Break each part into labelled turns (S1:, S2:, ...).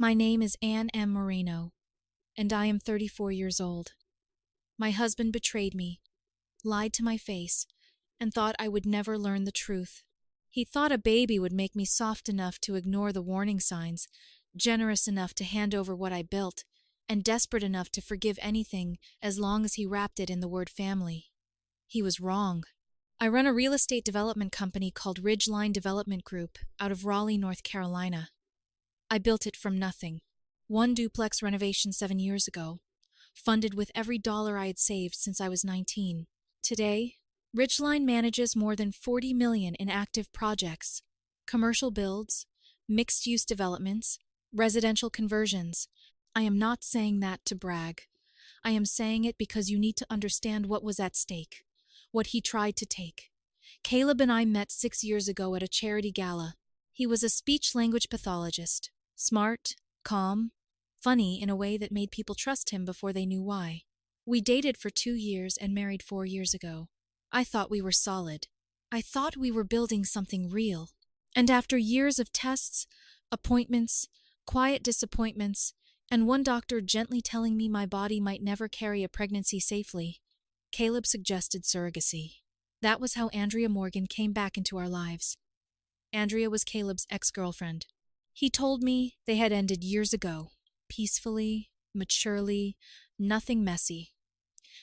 S1: My name is Anne M. Moreno, and I am 34 years old. My husband betrayed me, lied to my face, and thought I would never learn the truth. He thought a baby would make me soft enough to ignore the warning signs, generous enough to hand over what I built, and desperate enough to forgive anything as long as he wrapped it in the word family. He was wrong. I run a real estate development company called Ridgeline Development Group out of Raleigh, North Carolina. I built it from nothing. One duplex renovation 7 years ago, funded with every dollar I had saved since I was 19. Today, Ridgeline manages more than $40 million in active projects, commercial builds, mixed-use developments, residential conversions. I am not saying that to brag. I am saying it because you need to understand what was at stake, what he tried to take. Caleb and I met 6 years ago at a charity gala. He was a speech-language pathologist, smart, calm, funny in a way that made people trust him before they knew why. We dated for 2 years and married 4 years ago. I thought we were solid. I thought we were building something real. And after years of tests, appointments, quiet disappointments, and one doctor gently telling me my body might never carry a pregnancy safely, Caleb suggested surrogacy. That was how Andrea Morgan came back into our lives. Andrea was Caleb's ex-girlfriend. He told me they had ended years ago, peacefully, maturely, nothing messy.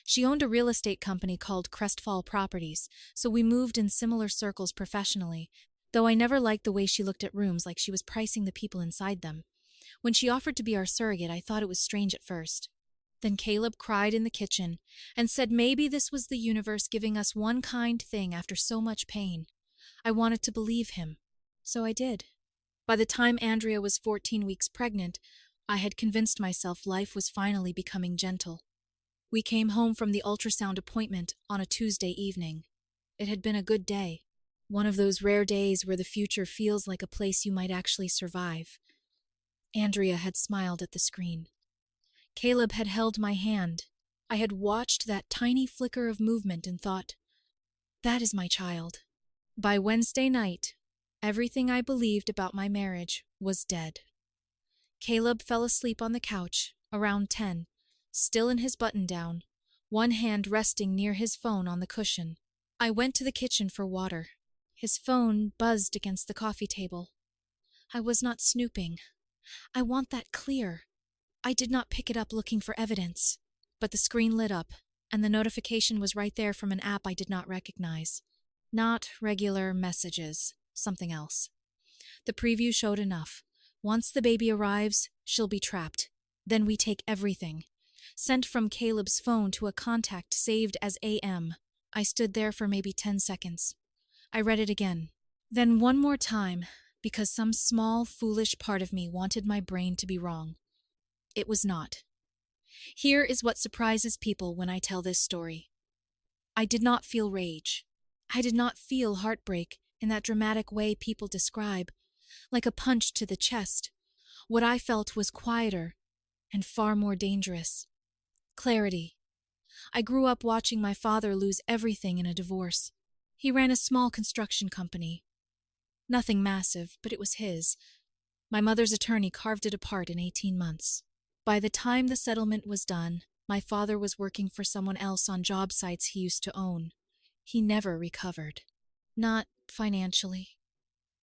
S1: She owned a real estate company called Crestfall Properties, so we moved in similar circles professionally, though I never liked the way she looked at rooms like she was pricing the people inside them. When she offered to be our surrogate, I thought it was strange at first. Then Caleb cried in the kitchen and said maybe this was the universe giving us one kind thing after so much pain. I wanted to believe him, so I did. By the time Andrea was 14 weeks pregnant, I had convinced myself life was finally becoming gentle. We came home from the ultrasound appointment on a Tuesday evening. It had been a good day, one of those rare days where the future feels like a place you might actually survive. Andrea had smiled at the screen. Caleb had held my hand. I had watched that tiny flicker of movement and thought, that is my child. By Wednesday night, everything I believed about my marriage was dead. Caleb fell asleep on the couch around 10, still in his button-down, one hand resting near his phone on the cushion. I went to the kitchen for water. His phone buzzed against the coffee table. I was not snooping. I want that clear. I did not pick it up looking for evidence. But the screen lit up, and the notification was right there from an app I did not recognize. Not regular messages, something else. The preview showed enough. Once the baby arrives, she'll be trapped. Then we take everything. Sent from Caleb's phone to a contact saved as AM. I stood there for maybe 10 seconds. I read it again. Then one more time, because some small, foolish part of me wanted my brain to be wrong. It was not. Here is what surprises people when I tell this story. I did not feel rage. I did not feel heartbreak in that dramatic way people describe, like a punch to the chest. What I felt was quieter and far more dangerous. Clarity. I grew up watching my father lose everything in a divorce. He ran a small construction company. Nothing massive, but it was his. My mother's attorney carved it apart in 18 months. By the time the settlement was done, my father was working for someone else on job sites he used to own. He never recovered. Not financially.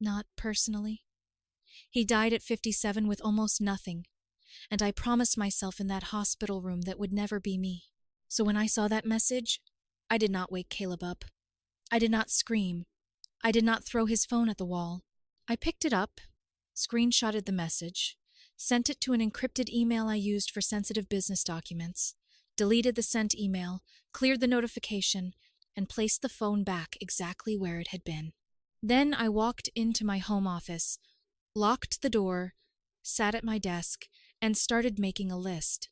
S1: Not personally. He died at 57 with almost nothing, and I promised myself in that hospital room that would never be me. So when I saw that message, I did not wake Caleb up. I did not scream. I did not throw his phone at the wall. I picked it up, screenshotted the message, sent it to an encrypted email I used for sensitive business documents, deleted the sent email, cleared the notification, and placed the phone back exactly where it had been. Then I walked into my home office, locked the door, sat at my desk, and started making a list.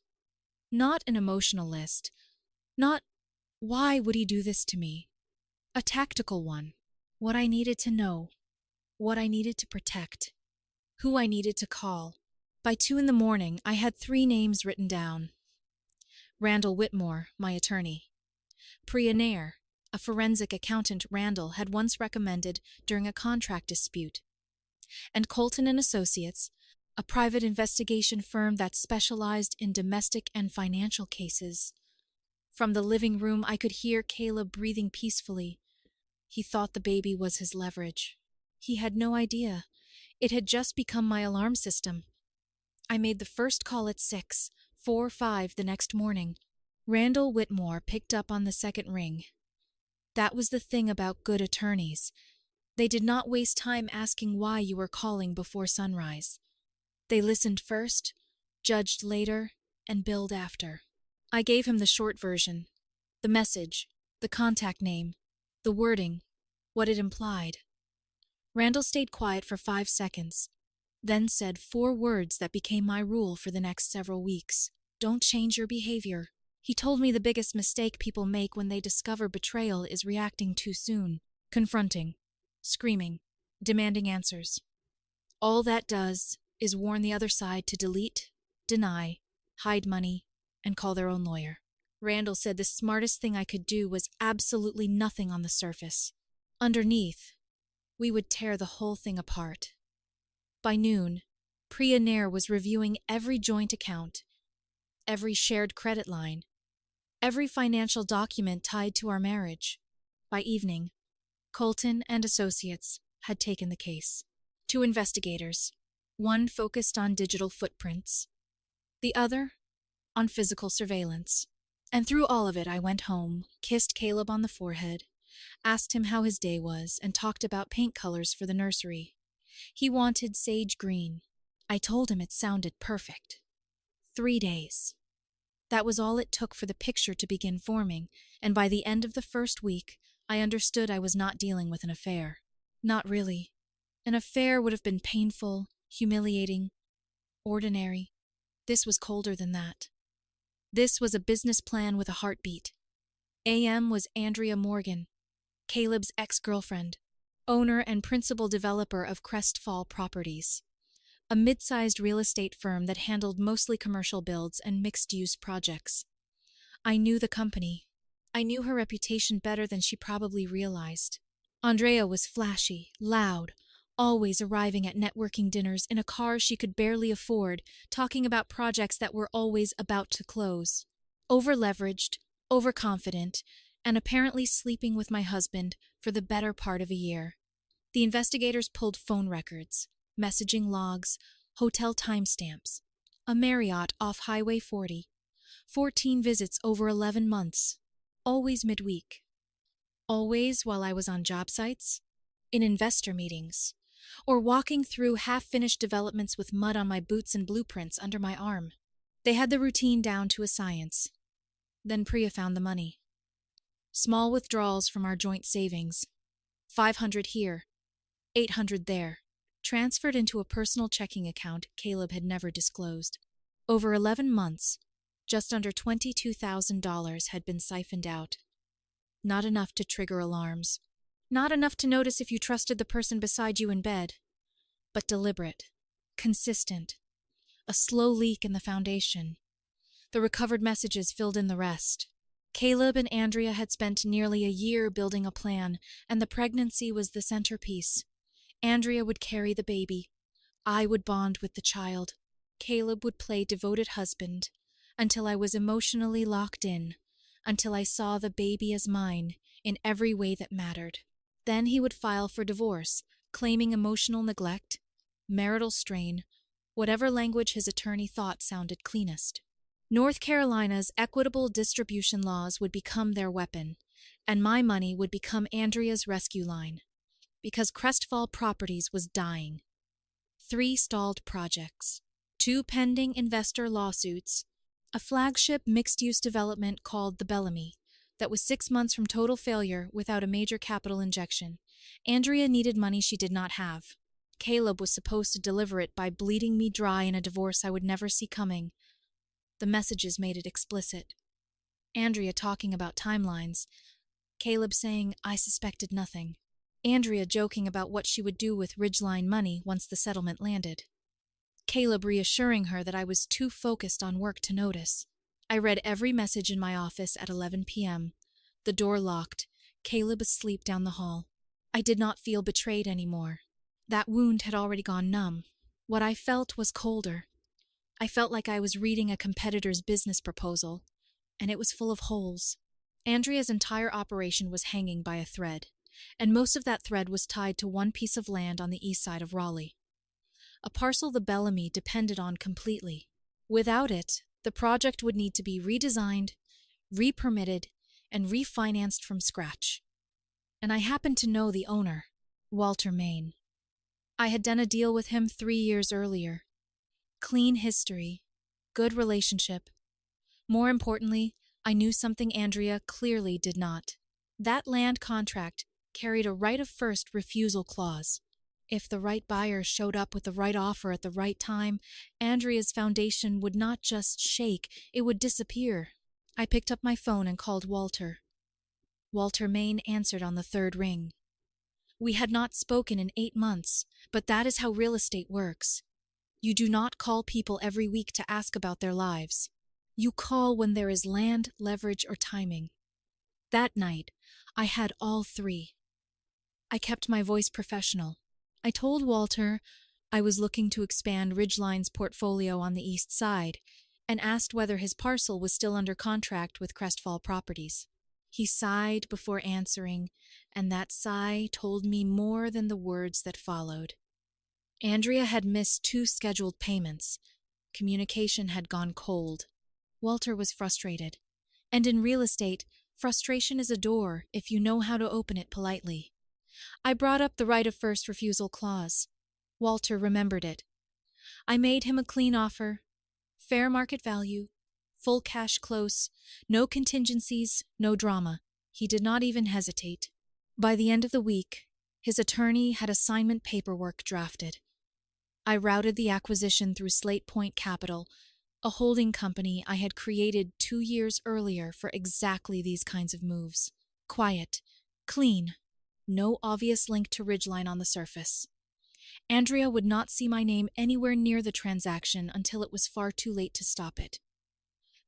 S1: Not an emotional list. Not, why would he do this to me? A tactical one. What I needed to know. What I needed to protect. Who I needed to call. By 2 a.m, I had 3 names written down. Randall Whitmore, my attorney. Priya Nair, a forensic accountant Randall had once recommended during a contract dispute. And Colton and Associates, a private investigation firm that specialized in domestic and financial cases. From the living room, I could hear Caleb breathing peacefully. He thought the baby was his leverage. He had no idea. It had just become my alarm system. I made the first call at 6, 4:05 the next morning. Randall Whitmore picked up on the second ring. That was the thing about good attorneys. They did not waste time asking why you were calling before sunrise. They listened first, judged later, and billed after. I gave him the short version, the message, the contact name, the wording, what it implied. Randall stayed quiet for 5 seconds, then said 4 words that became my rule for the next several weeks. Don't change your behavior. He told me the biggest mistake people make when they discover betrayal is reacting too soon, confronting, screaming, demanding answers. All that does is warn the other side to delete, deny, hide money, and call their own lawyer. Randall said the smartest thing I could do was absolutely nothing on the surface. Underneath, we would tear the whole thing apart. By noon, Priya Nair was reviewing every joint account, every shared credit line, every financial document tied to our marriage. By evening, Colton and Associates had taken the case. 2 investigators, one focused on digital footprints, the other on physical surveillance. And through all of it, I went home, kissed Caleb on the forehead, asked him how his day was, and talked about paint colors for the nursery. He wanted sage green. I told him it sounded perfect. 3 days. That was all it took for the picture to begin forming, and by the end of the first week, I understood I was not dealing with an affair. Not really. An affair would have been painful, humiliating, ordinary. This was colder than that. This was a business plan with a heartbeat. AM was Andrea Morgan, Caleb's ex-girlfriend, owner and principal developer of Crestfall Properties, a mid-sized real estate firm that handled mostly commercial builds and mixed-use projects. I knew the company. I knew her reputation better than she probably realized. Andrea was flashy, loud, always arriving at networking dinners in a car she could barely afford, talking about projects that were always about to close. Over-leveraged, overconfident, and apparently sleeping with my husband for the better part of a year. The investigators pulled phone records, messaging logs, hotel timestamps, a Marriott off Highway 40, 14 visits over 11 months, always midweek. Always while I was on job sites, in investor meetings, or walking through half-finished developments with mud on my boots and blueprints under my arm. They had the routine down to a science. Then Priya found the money. Small withdrawals from our joint savings. 500 here, 800 there, transferred into a personal checking account Caleb had never disclosed. Over 11 months, just under $22,000 had been siphoned out. Not enough to trigger alarms. Not enough to notice if you trusted the person beside you in bed. But deliberate, consistent. A slow leak in the foundation. The recovered messages filled in the rest. Caleb and Andrea had spent nearly a year building a plan, and the pregnancy was the centerpiece. Andrea would carry the baby. I would bond with the child. Caleb would play devoted husband, until I was emotionally locked in, until I saw the baby as mine in every way that mattered. Then he would file for divorce, claiming emotional neglect, marital strain, whatever language his attorney thought sounded cleanest. North Carolina's equitable distribution laws would become their weapon, and my money would become Andrea's rescue line, because Crestfall Properties was dying. 3 stalled projects, 2 pending investor lawsuits, a flagship mixed-use development called the Bellamy that was 6 months from total failure without a major capital injection. Andrea needed money she did not have. Caleb was supposed to deliver it by bleeding me dry in a divorce I would never see coming. The messages made it explicit. Andrea talking about timelines. Caleb saying, I suspected nothing. Andrea joking about what she would do with Ridgeline money once the settlement landed. Caleb reassuring her that I was too focused on work to notice. I read every message in my office at 11 p.m. The door locked, Caleb asleep down the hall. I did not feel betrayed anymore. That wound had already gone numb. What I felt was colder. I felt like I was reading a competitor's business proposal, and it was full of holes. Andrea's entire operation was hanging by a thread, and most of that thread was tied to one piece of land on the east side of Raleigh, a parcel the Bellamy depended on completely. Without it, the project would need to be redesigned, re-permitted, and refinanced from scratch. And I happened to know the owner, Walter Main. I had done a deal with him 3 years earlier. Clean history, good relationship. More importantly, I knew something Andrea clearly did not. That land contract carried a right of first refusal clause. If the right buyer showed up with the right offer at the right time, Andrea's foundation would not just shake, it would disappear. I picked up my phone and called Walter. Walter Main answered on the third ring. We had not spoken in 8 months, but that is how real estate works. You do not call people every week to ask about their lives. You call when there is land, leverage, or timing. That night, I had all three. I kept my voice professional. I told Walter I was looking to expand Ridgeline's portfolio on the east side and asked whether his parcel was still under contract with Crestfall Properties. He sighed before answering, and that sigh told me more than the words that followed. Andrea had missed 2 scheduled payments. Communication had gone cold. Walter was frustrated. And in real estate, frustration is a door if you know how to open it politely. I brought up the right of first refusal clause. Walter remembered it. I made him a clean offer, fair market value, full cash close, no contingencies, no drama. He did not even hesitate. By the end of the week, his attorney had assignment paperwork drafted. I routed the acquisition through Slate Point Capital, a holding company I had created 2 years earlier for exactly these kinds of moves. Quiet, clean, no obvious link to Ridgeline on the surface. Andrea would not see my name anywhere near the transaction until it was far too late to stop it.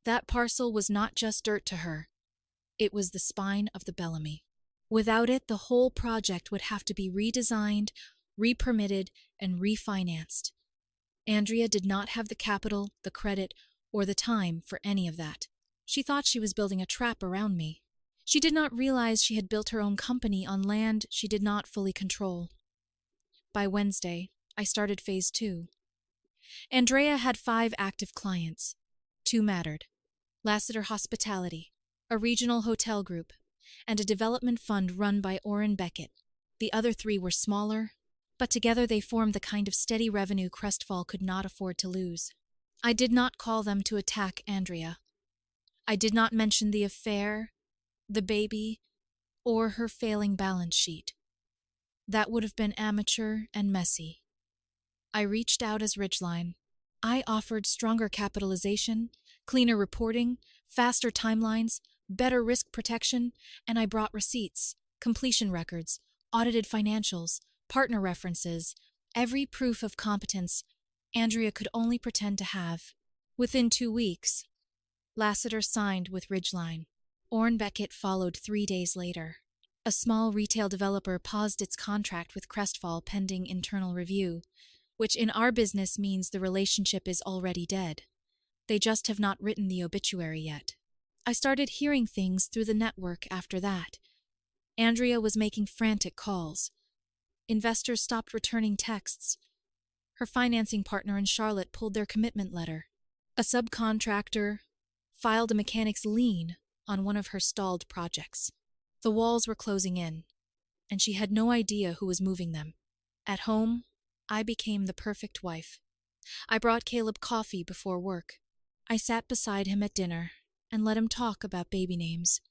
S1: That parcel was not just dirt to her. It was the spine of the Bellamy. Without it, the whole project would have to be redesigned, re-permitted, and refinanced. Andrea did not have the capital, the credit, or the time for any of that. She thought she was building a trap around me. She did not realize she had built her own company on land she did not fully control. By Wednesday, I started phase 2. Andrea had 5 active clients. 2 mattered: Lassiter Hospitality, a regional hotel group, and a development fund run by Orrin Beckett. The other 3 were smaller, but together they formed the kind of steady revenue Crestfall could not afford to lose. I did not call them to attack Andrea. I did not mention the affair, the baby, or her failing balance sheet. That would have been amateur and messy. I reached out as Ridgeline. I offered stronger capitalization, cleaner reporting, faster timelines, better risk protection, and I brought receipts, completion records, audited financials, partner references, every proof of competence Andrea could only pretend to have. Within 2 weeks, Lassiter signed with Ridgeline. Orrin Beckett followed 3 days later. A small retail developer paused its contract with Crestfall pending internal review, which in our business means the relationship is already dead. They just have not written the obituary yet. I started hearing things through the network after that. Andrea was making frantic calls. Investors stopped returning texts. Her financing partner in Charlotte pulled their commitment letter. A subcontractor filed a mechanic's lien on one of her stalled projects. The walls were closing in, and she had no idea who was moving them. At home, I became the perfect wife. I brought Caleb coffee before work. I sat beside him at dinner and let him talk about baby names.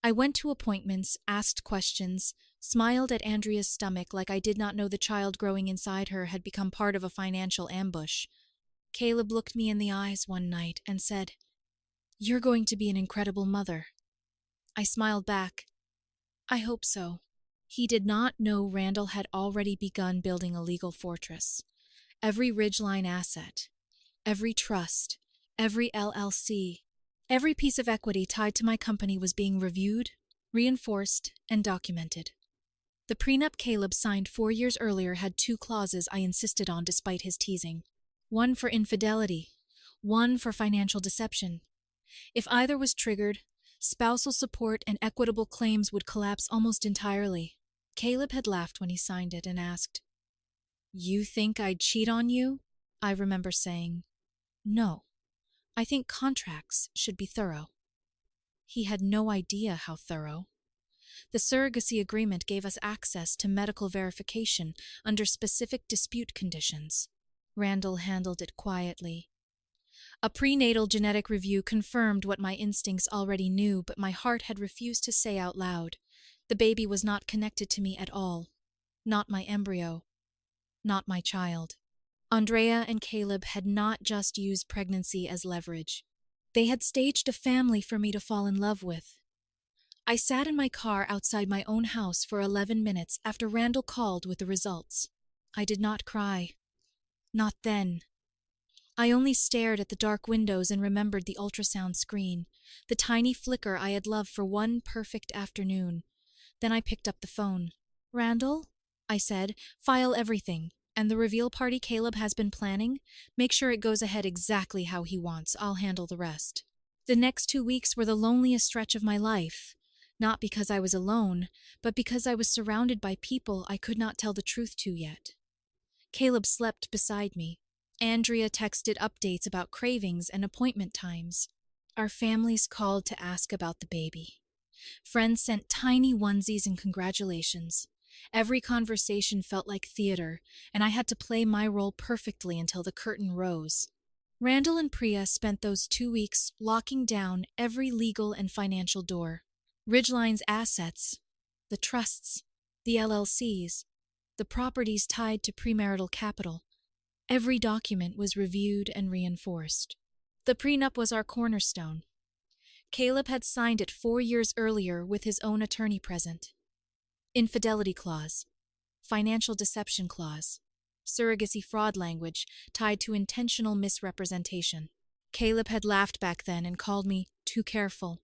S1: I went to appointments, asked questions, smiled at Andrea's stomach like I did not know the child growing inside her had become part of a financial ambush. Caleb looked me in the eyes one night and said, "You're going to be an incredible mother." I smiled back. I hope so. He did not know Randall had already begun building a legal fortress. Every Ridgeline asset, every trust, every LLC, every piece of equity tied to my company was being reviewed, reinforced, and documented. The prenup Caleb signed 4 years earlier had two clauses I insisted on despite his teasing. One for infidelity, one for financial deception. If either was triggered, spousal support and equitable claims would collapse almost entirely. Caleb had laughed when he signed it and asked, "You think I'd cheat on you?" I remember saying, "No, I think contracts should be thorough." He had no idea how thorough. The surrogacy agreement gave us access to medical verification under specific dispute conditions. Randall handled it quietly. A prenatal genetic review confirmed what my instincts already knew, but my heart had refused to say out loud. The baby was not connected to me at all. Not my embryo. Not my child. Andrea and Caleb had not just used pregnancy as leverage. They had staged a family for me to fall in love with. I sat in my car outside my own house for 11 minutes after Randall called with the results. I did not cry. Not then. I only stared at the dark windows and remembered the ultrasound screen, the tiny flicker I had loved for one perfect afternoon. Then I picked up the phone. "Randall," I said, "file everything. And the reveal party Caleb has been planning? Make sure it goes ahead exactly how he wants. I'll handle the rest." The next 2 weeks were the loneliest stretch of my life. Not because I was alone, but because I was surrounded by people I could not tell the truth to yet. Caleb slept beside me. Andrea texted updates about cravings and appointment times. Our families called to ask about the baby. Friends sent tiny onesies and congratulations. Every conversation felt like theater, and I had to play my role perfectly until the curtain rose. Randall and Priya spent those 2 weeks locking down every legal and financial door. Ridgeline's assets, the trusts, the LLCs, the properties tied to premarital capital. Every document was reviewed and reinforced. The prenup was our cornerstone. Caleb had signed it 4 years earlier with his own attorney present. Infidelity clause, financial deception clause, surrogacy fraud language tied to intentional misrepresentation. Caleb had laughed back then and called me too careful.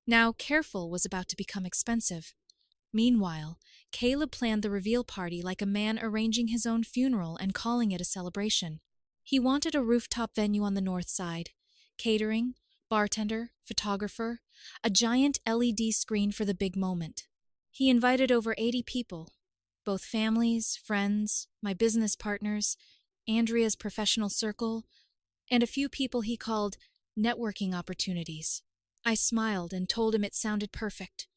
S1: Now, careful was about to become expensive. Meanwhile, Caleb planned the reveal party like a man arranging his own funeral and calling it a celebration. He wanted a rooftop venue on the north side, catering, bartender, photographer, a giant LED screen for the big moment. He invited over 80 people, both families, friends, my business partners, Andrea's professional circle, and a few people he called networking opportunities. I smiled and told him it sounded perfect.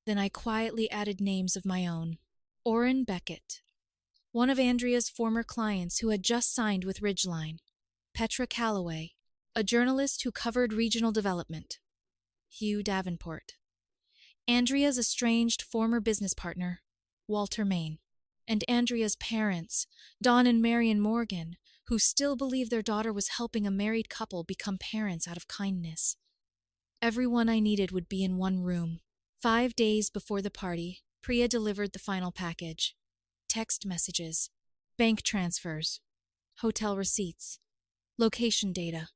S1: Then I quietly added names of my own. Orrin Beckett, one of Andrea's former clients who had just signed with Ridgeline. Petra Calloway, a journalist who covered regional development. Hugh Davenport. Andrea's estranged former business partner, Walter Main. And Andrea's parents, Don and Marion Morgan, who still believed their daughter was helping a married couple become parents out of kindness. Everyone I needed would be in one room. 5 days before the party, Priya delivered the final package. Text messages, bank transfers, hotel receipts, location data,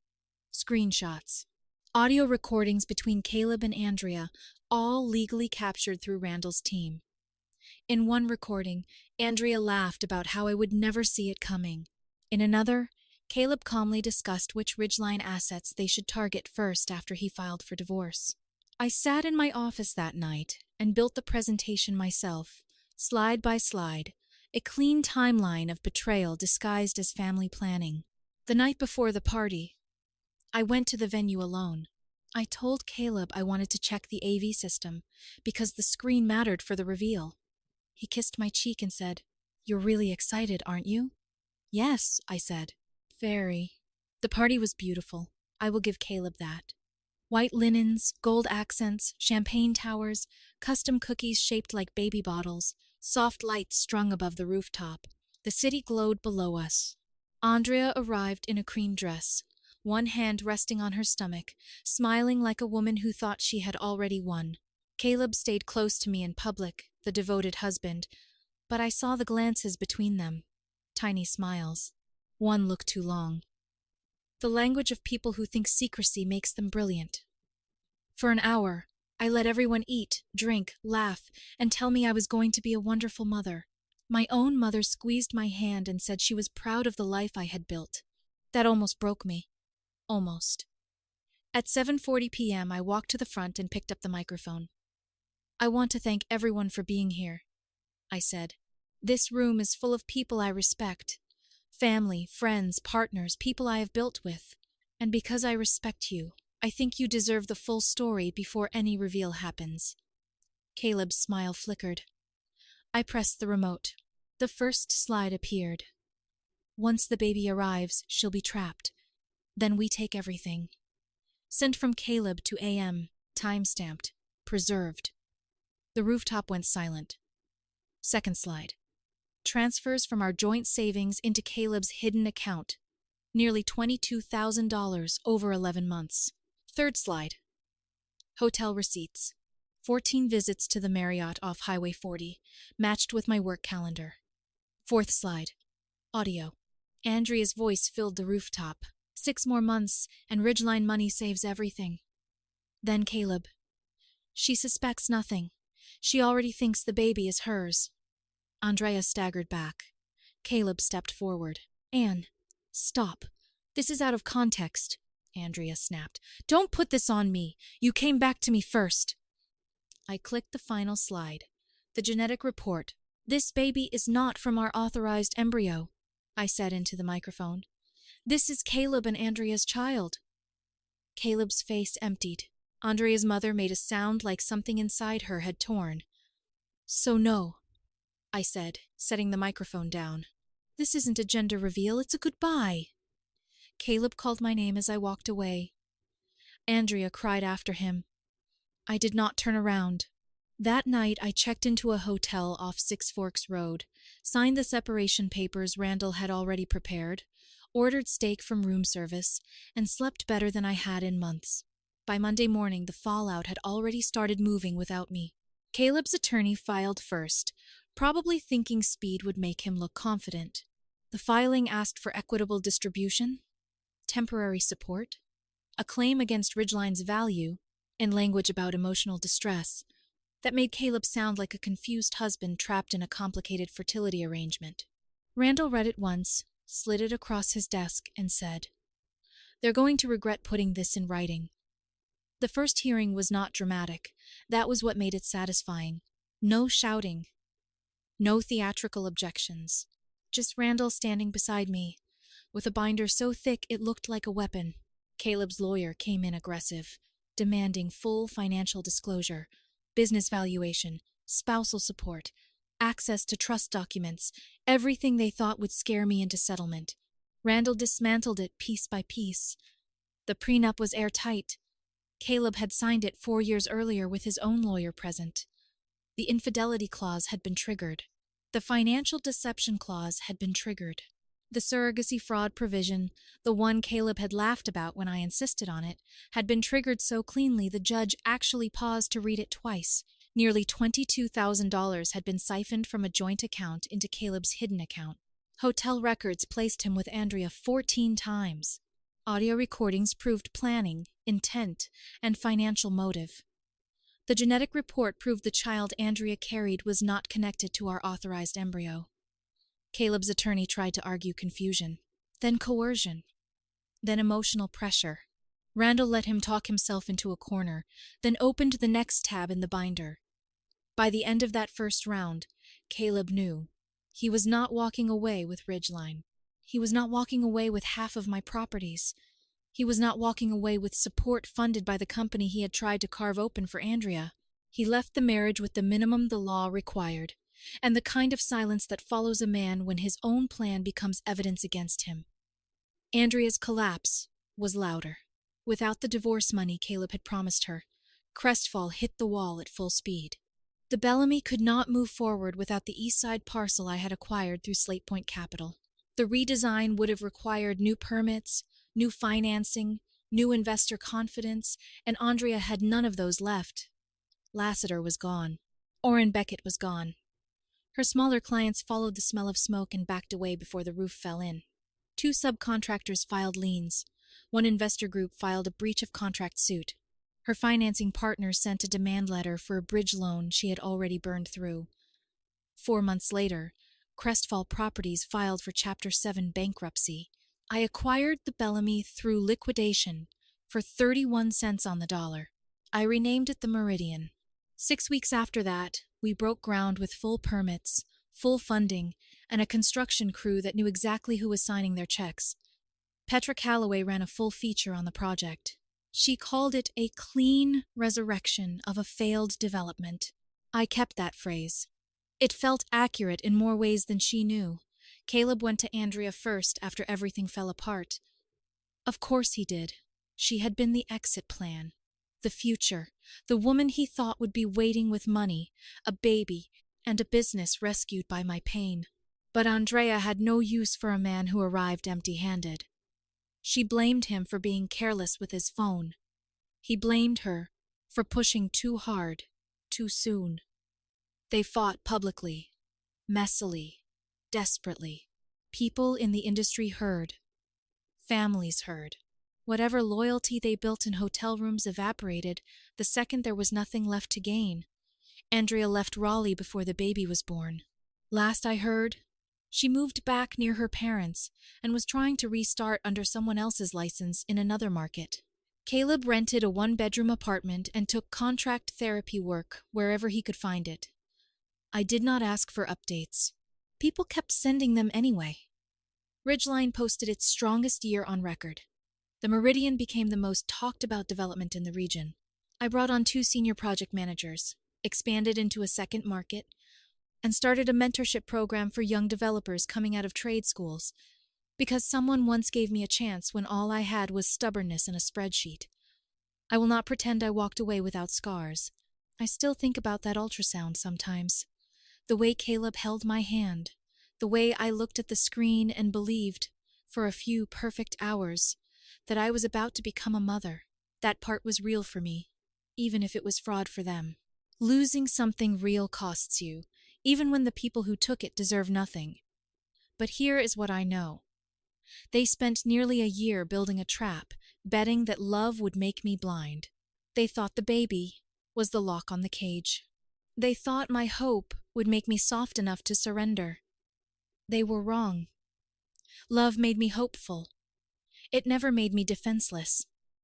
S1: screenshots, audio recordings between Caleb and Andrea, all legally captured through Randall's team. In one recording, Andrea laughed about how I would never see it coming. In another, Caleb calmly discussed which Ridgeline assets they should target first after he filed for divorce. I sat in my office that night and built the presentation myself, slide by slide, a clean timeline of betrayal disguised as family planning. The night before the party, I went to the venue alone. I told Caleb I wanted to check the AV system because the screen mattered for the reveal. He kissed my cheek and said, "You're really excited, aren't you?" "Yes," I said. "Very." The party was beautiful. I will give Caleb that. White linens, gold accents, champagne towers, custom cookies shaped like baby bottles, soft lights strung above the rooftop. The city glowed below us. Andrea arrived in a cream dress, one hand resting on her stomach, smiling like a woman who thought she had already won. Caleb stayed close to me in public, the devoted husband, but I saw the glances between them, tiny smiles. One looked too long. The language of people who think secrecy makes them brilliant. For an hour, I let everyone eat, drink, laugh, and tell me I was going to be a wonderful mother. My own mother squeezed my hand and said she was proud of the life I had built. That almost broke me. Almost. At 7:40 p.m., I walked to the front and picked up the microphone. I want to thank everyone for being here, I said. This room is full of people I respect. Family, friends, partners, people I have built with. And because I respect you, I think you deserve the full story before any reveal happens. Caleb's smile flickered. I pressed the remote. The first slide appeared. Once the baby arrives, she'll be trapped. Then we take everything. Sent from Caleb to AM, time-stamped, preserved. The rooftop went silent. Second slide. Transfers from our joint savings into Caleb's hidden account. Nearly $22,000 over 11 months. Third slide. Hotel receipts. 14 visits to the Marriott off Highway 40, matched with my work calendar. Fourth slide. Audio. Andrea's voice filled the rooftop. 6 more months, and Ridgeline money saves everything. Then Caleb. She suspects nothing. She already thinks the baby is hers. Andrea staggered back. Caleb stepped forward. Anne, stop. This is out of context, Andrea snapped. Don't put this on me. You came back to me first. I clicked the final slide. The genetic report. This baby is not from our authorized embryo, I said into the microphone. This is Caleb and Andrea's child. Caleb's face emptied. Andrea's mother made a sound like something inside her had torn. So no, I said, setting the microphone down. This isn't a gender reveal, it's a goodbye. Caleb called my name as I walked away. Andrea cried after him. I did not turn around. That night, I checked into a hotel off Six Forks Road, signed the separation papers Randall had already prepared, ordered steak from room service, and slept better than I had in months. By Monday morning, the fallout had already started moving without me. Caleb's attorney filed first, probably thinking speed would make him look confident. The filing asked for equitable distribution, temporary support, a claim against Ridgeline's value, and language about emotional distress that made Caleb sound like a confused husband trapped in a complicated fertility arrangement. Randall read it once, slid it across his desk, and said, They're going to regret putting this in writing. The first hearing was not dramatic. That was what made it satisfying. No shouting. No theatrical objections. Just Randall standing beside me, with a binder so thick it looked like a weapon. Caleb's lawyer came in aggressive, demanding full financial disclosure, business valuation, spousal support, access to trust documents, everything they thought would scare me into settlement. Randall dismantled it piece by piece. The prenup was airtight. Caleb had signed it 4 years earlier with his own lawyer present. The infidelity clause had been triggered. The financial deception clause had been triggered. The surrogacy fraud provision, the one Caleb had laughed about when I insisted on it, had been triggered so cleanly the judge actually paused to read it twice. Nearly $22,000 had been siphoned from a joint account into Caleb's hidden account. Hotel records placed him with Andrea 14 times. Audio recordings proved planning, intent, and financial motive. The genetic report proved the child Andrea carried was not connected to our authorized embryo. Caleb's attorney tried to argue confusion, then coercion, then emotional pressure. Randall let him talk himself into a corner, then opened the next tab in the binder. By the end of that first round, Caleb knew. He was not walking away with Ridgeline. He was not walking away with half of my properties. He was not walking away with support funded by the company he had tried to carve open for Andrea. He left the marriage with the minimum the law required, and the kind of silence that follows a man when his own plan becomes evidence against him. Andrea's collapse was louder. Without the divorce money Caleb had promised her, Crestfall hit the wall at full speed. The Bellamy could not move forward without the East Side parcel I had acquired through Slate Point Capital. The redesign would have required new permits, new financing, new investor confidence, and Andrea had none of those left. Lassiter was gone. Orrin Beckett was gone. Her smaller clients followed the smell of smoke and backed away before the roof fell in. 2 subcontractors filed liens. 1 investor group filed a breach of contract suit. Her financing partner sent a demand letter for a bridge loan she had already burned through. 4 months later, Crestfall Properties filed for Chapter 7 bankruptcy. I acquired the Bellamy through liquidation for 31 cents on the dollar. I renamed it the Meridian. 6 weeks after that, we broke ground with full permits, full funding, and a construction crew that knew exactly who was signing their checks. Petra Calloway ran a full feature on the project. She called it a clean resurrection of a failed development. I kept that phrase. It felt accurate in more ways than she knew. Caleb went to Andrea first after everything fell apart. Of course he did. She had been the exit plan. The future. The woman he thought would be waiting with money, a baby, and a business rescued by my pain. But Andrea had no use for a man who arrived empty-handed. She blamed him for being careless with his phone. He blamed her for pushing too hard, too soon. They fought publicly, messily, desperately. People in the industry heard. Families heard. Whatever loyalty they built in hotel rooms evaporated the second there was nothing left to gain. Andrea left Raleigh before the baby was born. Last I heard, she moved back near her parents and was trying to restart under someone else's license in another market. Caleb rented a one-bedroom apartment and took contract therapy work wherever he could find it. I did not ask for updates. People kept sending them anyway. Ridgeline posted its strongest year on record. The Meridian became the most talked-about development in the region. I brought on 2 senior project managers, expanded into a second market, and started a mentorship program for young developers coming out of trade schools, because someone once gave me a chance when all I had was stubbornness and a spreadsheet. I will not pretend I walked away without scars. I still think about that ultrasound sometimes. The way Caleb held my hand, the way I looked at the screen and believed, for a few perfect hours, that I was about to become a mother. That part was real for me, even if it was fraud for them. Losing something real costs you, even when the people who took it deserve nothing. But here is what I know. They spent nearly a year building a trap, betting that love would make me blind. They thought the baby was the lock on the cage. They thought my hope would make me soft enough to surrender. They were wrong. Love made me hopeful. It never made me defenseless.